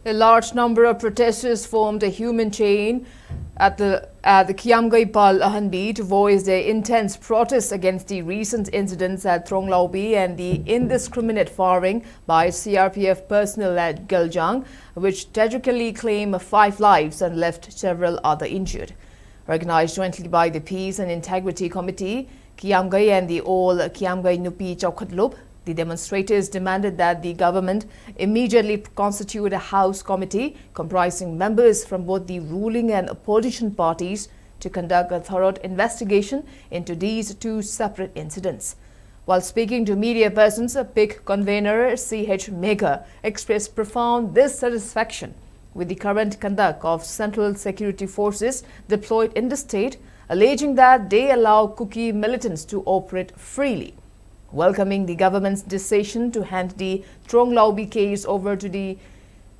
A large number of protesters formed a human chain at the Imphal Ahanbi to voice their intense protests against the recent incidents at Thronglaubi and the indiscriminate firing by CRPF personnel at Galjang, which tragically claimed 5 lives and left several other injured. Organized jointly by the Peace and Integrity Committee, Kiamgai and the All Kiamgai Nupi Chaukhatlub, the demonstrators demanded that the government immediately constitute a House committee comprising members from both the ruling and opposition parties to conduct a thorough investigation into these 2 separate incidents. While speaking to media persons, a PIC convener C.H. Megha expressed profound dissatisfaction with the current conduct of Central Security Forces deployed in the state, alleging that they allow Kuki militants to operate freely. Welcoming the government's decision to hand the Thronglaubi case over to the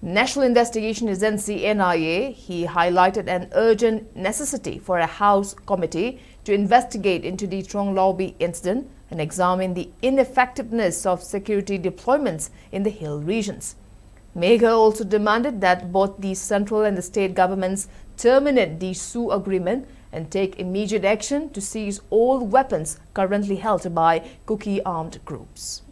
National Investigation Agency NIA, he highlighted an urgent necessity for a House committee to investigate into the Thronglaubi incident and examine the ineffectiveness of security deployments in the hill regions. Megha also demanded that both the central and the state governments terminate the Sioux agreement and take immediate action to seize all weapons currently held by Kuki armed groups.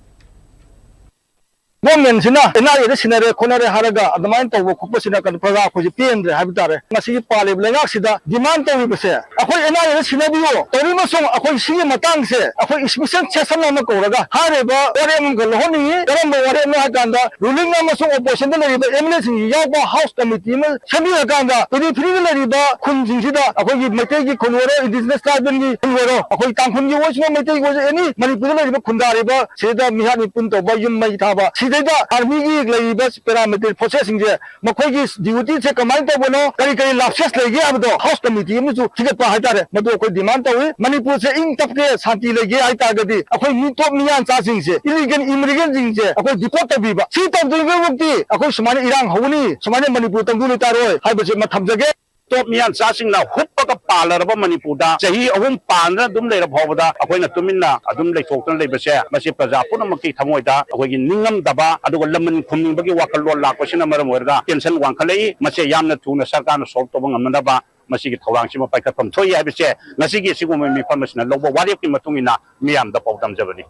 Government sina ina ida sinare konare haraga adamain tawo khoppa sina kan praja khoji pen re habitare ngasi pale lengak sida demand tawi base akhoi ina ida sina biyo tawi masong akhoi sigi matang se akhoi special session na ko raga hare ba ore mun gol honi karam ba ore na ganda ruling na masong opposition da lari ba eminence yaw ba house committee ma sabi ganda pidi free lari ba khun jing sida akhoi mate gi khunwaro indigenous tribe gi khunwaro akhoi tangkhun gi wosma mate gi wos any manipur lari ba khundari ba seda mihani pun to ba yum mai tha ba Army ki labor parameter processing je makhoi duty se command to bono kari lapses legi abdo house committee mu chu thige pa haitare madu koi demand tawi manipur se ing tapke shanti legi aita gadi akhoi mi top miyan cha sing se illegal immigrant sing se akhoi deport tabi ba si tam dui wukti akhoi samane irang hawni samane manipur tamdu ni taroi haibase ma thamjage top miyan sasing na huppaga palaraba Manipur da chahi ahum panna dum leira phawda akoina tuminna adum leithoktan leibase masi praja punamaki thamoida akoigi ningam daba aduga laman khumningbagi wakallo lakosina maram oirga tension wangkhalei mase yamna thuna sarkarna solve toba ngamnaba masigi thawrangsima paikhatham thoi habise ngasigi siguma mi pharmasina lobo wariyaki matungina miyam da pawdam jabani